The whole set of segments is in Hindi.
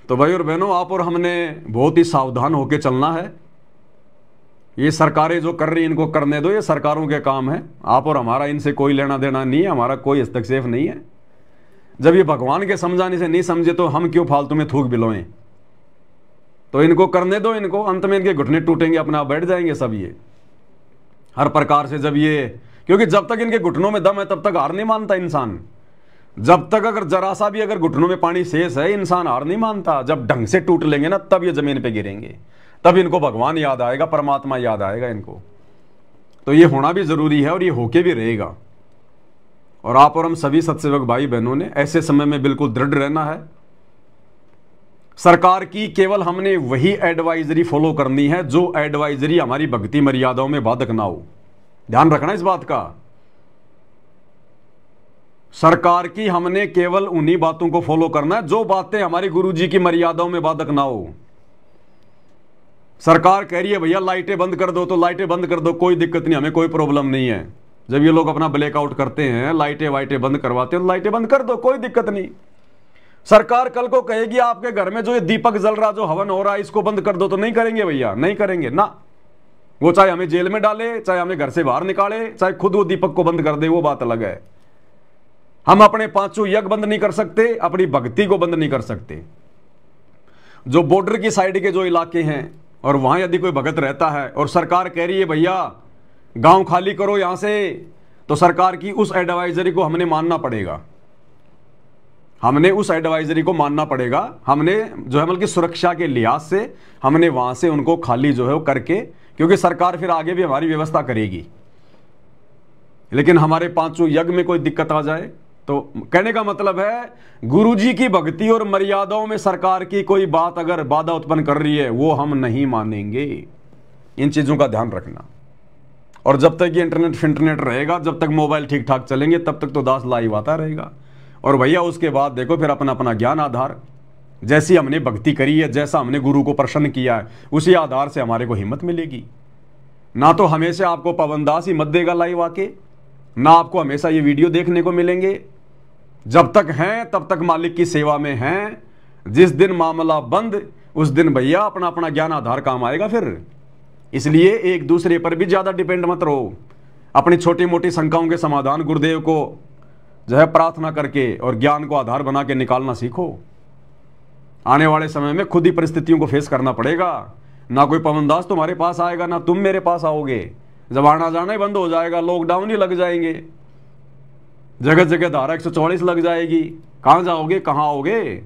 तो भाई और बहनों, आप और हमने बहुत ही सावधान होकर चलना है। ये सरकारें जो कर रही इनको करने दो, ये सरकारों के काम है। आप और हमारा इनसे कोई लेना देना नहीं है, हमारा कोई हस्तक्षेप नहीं है। जब ये भगवान के समझाने से नहीं समझे तो हम क्यों फालतू में थूक बिलोएं। तो इनको करने दो, इनको अंत में इनके घुटने टूटेंगे, अपने आप बैठ जाएंगे सब ये हर प्रकार से। जब ये, क्योंकि जब तक इनके घुटनों में दम है तब तक हार नहीं मानता इंसान। जब तक अगर जरा सा भी अगर घुटनों में पानी शेष है, इंसान हार नहीं मानता। जब ढंग से टूट लेंगे ना, तब ये जमीन पे गिरेंगे, तब इनको भगवान याद आएगा, परमात्मा याद आएगा इनको। तो ये होना भी जरूरी है और ये होके भी रहेगा। और आप और हम सभी सत्सेवक भाई बहनों ने ऐसे समय में बिल्कुल दृढ़ रहना है। सरकार की केवल हमने वही एडवाइजरी फॉलो करनी है जो एडवाइजरी हमारी भक्ति मर्यादाओं में बाधक ना हो। ध्यान रखना इस बात का। सरकार की हमने केवल उन्हीं बातों को फॉलो करना है जो बातें हमारी गुरुजी की मर्यादाओं में बाधक ना हो। सरकार कह रही है भैया लाइटें बंद कर दो, तो लाइटें बंद कर दो, कोई दिक्कत नहीं, हमें कोई प्रॉब्लम नहीं है। जब ये लोग अपना ब्लैकआउट करते हैं, लाइटें वाइटें बंद करवाते हैं, लाइटें बंद कर दो, कोई दिक्कत नहीं। सरकार कल को कहेगी आपके घर में जो ये दीपक जल रहा, जो हवन हो रहा है, इसको बंद कर दो, तो नहीं करेंगे भैया, नहीं करेंगे ना। वो चाहे हमें जेल में डाले, चाहे हमें घर से बाहर निकाले, चाहे खुद वो दीपक को बंद कर दे, वो बात अलग है। हम अपने पांचों यज्ञ बंद नहीं कर सकते, अपनी भक्ति को बंद नहीं कर सकते। जो बॉर्डर की साइड के जो इलाके हैं और वहां यदि कोई भगत रहता है और सरकार कह रही है भैया गांव खाली करो यहां से, तो सरकार की उस एडवाइजरी को हमने मानना पड़ेगा। हमने उस एडवाइजरी को मानना पड़ेगा। हमने जो है बल्कि सुरक्षा के लिहाज से हमने वहां से उनको खाली जो है वो करके, क्योंकि सरकार फिर आगे भी हमारी व्यवस्था करेगी। लेकिन हमारे पांचों यज्ञ में कोई दिक्कत आ जाए, तो कहने का मतलब है गुरुजी की भक्ति और मर्यादाओं में सरकार की कोई बात अगर बाधा उत्पन्न कर रही है, वो हम नहीं मानेंगे। इन चीजों का ध्यान रखना। और जब तक ये इंटरनेट रहेगा, जब तक मोबाइल ठीक ठाक चलेंगे, तब तक तो दास लाइव आता रहेगा। और भैया उसके बाद देखो फिर अपना अपना ज्ञान आधार, जैसी हमने भक्ति करी है, जैसा हमने गुरु को प्रसन्न किया है, उसी आधार से हमारे को हिम्मत मिलेगी। ना तो हमेशा आपको पवनदास ही मत देगा लाइव आके, ना आपको हमेशा ये वीडियो देखने को मिलेंगे। जब तक हैं तब तक मालिक की सेवा में हैं। जिस दिन मामला बंद, उस दिन भैया अपना अपना ज्ञान आधार काम आएगा फिर। इसलिए एक दूसरे पर भी ज्यादा डिपेंड मत रहो। अपनी छोटी मोटी शंकाओं के समाधान गुरुदेव को जो है प्रार्थना करके और ज्ञान को आधार बना के निकालना सीखो। आने वाले समय में खुद ही परिस्थितियों को फेस करना पड़ेगा। ना कोई पवनदास तुम्हारे पास आएगा, ना तुम मेरे पास आओगे। जब आना जाना ही बंद हो जाएगा, लॉकडाउन ही लग जाएंगे, जगह जगह धारा 144 लग जाएगी, कहां जाओगे, कहां आओगे।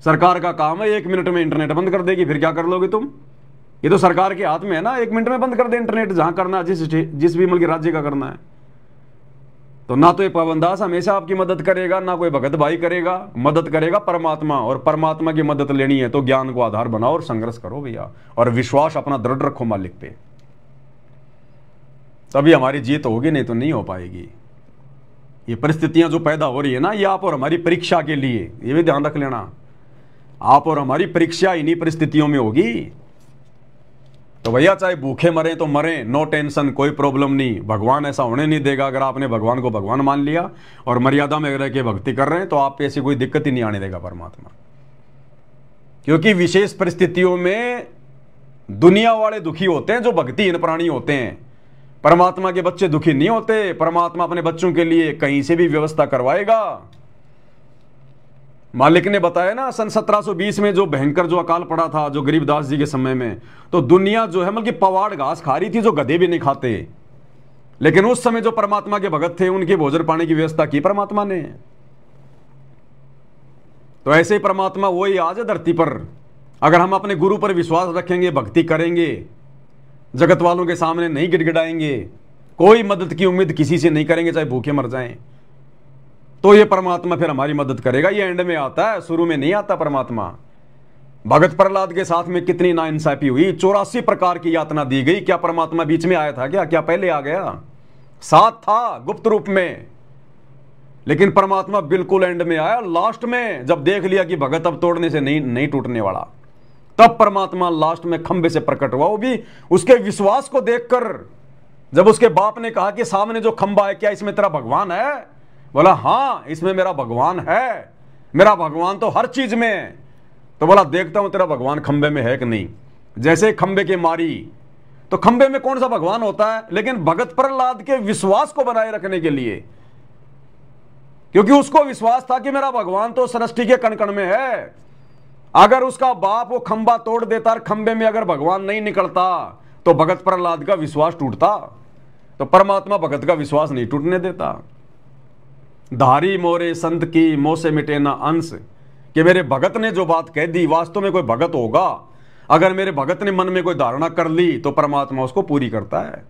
सरकार का काम है 1 मिनट में इंटरनेट बंद कर देगी, फिर क्या कर लोगे तुम। ये तो सरकार के हाथ में है ना, 1 मिनट में बंद कर दे इंटरनेट, जहां करना है, जिस भी मुल्क राज्य का करना है। तो ना तो ये पवनदास हमेशा आपकी मदद करेगा, ना कोई भगत भाई करेगा। मदद करेगा परमात्मा, और परमात्मा की मदद लेनी है तो ज्ञान को आधार बनाओ और संघर्ष करो भैया। और विश्वास अपना दृढ़ रखो मालिक पे, तभी हमारी जीत होगी, नहीं तो नहीं हो पाएगी। ये परिस्थितियां जो पैदा हो रही है ना, ये आप और हमारी परीक्षा के लिए, ये भी ध्यान रख लेना। आप और हमारी परीक्षा इन्हीं परिस्थितियों में होगी। तो भैया चाहे भूखे मरें तो मरें, नो टेंशन, कोई प्रॉब्लम नहीं। भगवान ऐसा होने नहीं देगा। अगर आपने भगवान को भगवान मान लिया और मर्यादा में रह के भक्ति कर रहे हैं, तो आप पे ऐसी कोई दिक्कत ही नहीं आने देगा परमात्मा। क्योंकि विशेष परिस्थितियों में दुनिया वाले दुखी होते हैं जो भक्तिहीन प्राणी होते हैं। परमात्मा के बच्चे दुखी नहीं होते। परमात्मा अपने बच्चों के लिए कहीं से भी व्यवस्था करवाएगा। मालिक ने बताया ना, सन 1720 में जो भयंकर जो अकाल पड़ा था, जो गरीबदास जी के समय में, तो दुनिया जो है मतलब पवाड़ घास खा रही थी, जो गधे भी नहीं खाते। लेकिन उस समय जो परमात्मा के भगत थे, उनके भोजन पानी की व्यवस्था की परमात्मा ने। तो ऐसे ही परमात्मा वही आज है धरती पर। अगर हम अपने गुरु पर विश्वास रखेंगे, भक्ति करेंगे, जगत वालों के सामने नहीं गिड़गिड़ाएंगे, कोई मदद की उम्मीद किसी से नहीं करेंगे, चाहे भूखे मर जाएं, तो ये परमात्मा फिर हमारी मदद करेगा। ये एंड में आता है, शुरू में नहीं आता परमात्मा। भगत प्रहलाद के साथ में कितनी नाइंसाफी हुई, 84 प्रकार की यातना दी गई। क्या परमात्मा बीच में आया था क्या? क्या पहले आ गया? साथ था गुप्त रूप में, लेकिन परमात्मा बिल्कुल एंड में आया, लास्ट में। जब देख लिया कि भगत अब तोड़ने से नहीं टूटने वाला, तब परमात्मा लास्ट में खंबे से प्रकट हुआ। वो भी उसके विश्वास को देखकर। जब उसके बाप ने कहा कि सामने जो खंबा है, क्या इसमें तेरा भगवान है? बोला हाँ, इसमें मेरा भगवान है। मेरा भगवान तो हर चीज में है। तो बोला देखता हूं तेरा भगवान खंबे में है कि नहीं। जैसे खंबे के मारी, तो खंबे में कौन सा भगवान होता है, लेकिन भगत प्रहलाद के विश्वास को बनाए रखने के लिए, क्योंकि उसको विश्वास था कि मेरा भगवान तो सृष्टि के कण कण में है। अगर उसका बाप वो खंबा तोड़ देता और खंबे में अगर भगवान नहीं निकलता तो भगत प्रहलाद का विश्वास टूटता। तो परमात्मा भगत का विश्वास नहीं टूटने देता। धारी मोरे संत की मोह से मिटे ना अंश, कि मेरे भगत ने जो बात कह दी, वास्तव में कोई भगत होगा, अगर मेरे भगत ने मन में कोई धारणा कर ली तो परमात्मा उसको पूरी करता है।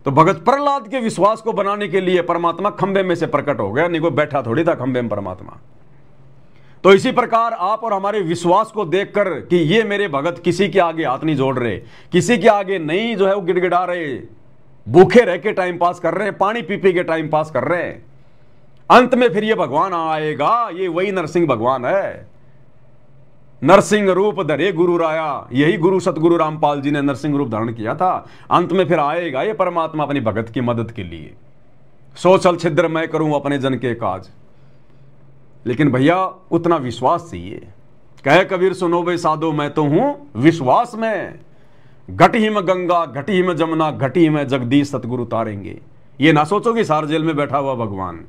तो भगत प्रहलाद के विश्वास को बनाने के लिए परमात्मा खंबे में से प्रकट हो गया, नहीं कोई बैठा थोड़ी था खंबे में परमात्मा। तो इसी प्रकार आप और हमारे विश्वास को देखकर कि ये मेरे भगत किसी के आगे हाथ नहीं जोड़ रहे, किसी के आगे नहीं जो है वो गिड़गिड़ा रहे, भूखे रह के टाइम पास कर रहे हैं, पानी पी पी के टाइम पास कर रहे हैं, अंत में फिर ये भगवान आएगा, ये वही नरसिंह भगवान है। नरसिंह रूप धरे गुरु राया, यही गुरु सतगुरु रामपाल जी ने नरसिंह रूप धारण किया था। अंत में फिर आएगा ये परमात्मा अपनी भगत की मदद के लिए। सोचल छिद्र मैं करूं अपने जन के काज, लेकिन भैया उतना विश्वास चाहिए। कहे कबीर सुनो बे साधो मैं तो हूं विश्वास में, घटी में गंगा घटी में जमुना घटी में जगदीश सतगुरु तारेंगे। ये ना सोचो कि सार जेल में बैठा हुआ भगवान,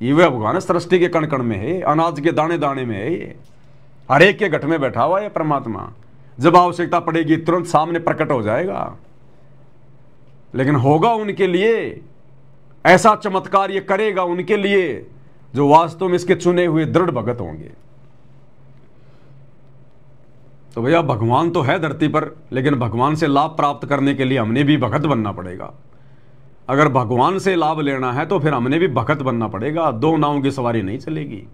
ये वह भगवान है, सृष्टि के कण कण में है, अनाज के दाने दाने में है, ये हर एक के घट में बैठा हुआ है परमात्मा। जब आवश्यकता पड़ेगी तुरंत सामने प्रकट हो जाएगा। लेकिन होगा उनके लिए ऐसा चमत्कार, ये करेगा उनके लिए जो वास्तव में इसके चुने हुए दृढ़ भगत होंगे। तो भैया भगवान तो है धरती पर, लेकिन भगवान से लाभ प्राप्त करने के लिए हमने भी भगत बनना पड़ेगा। अगर भगवान से लाभ लेना है तो फिर हमने भी भगत बनना पड़ेगा। दो नावों की सवारी नहीं चलेगी।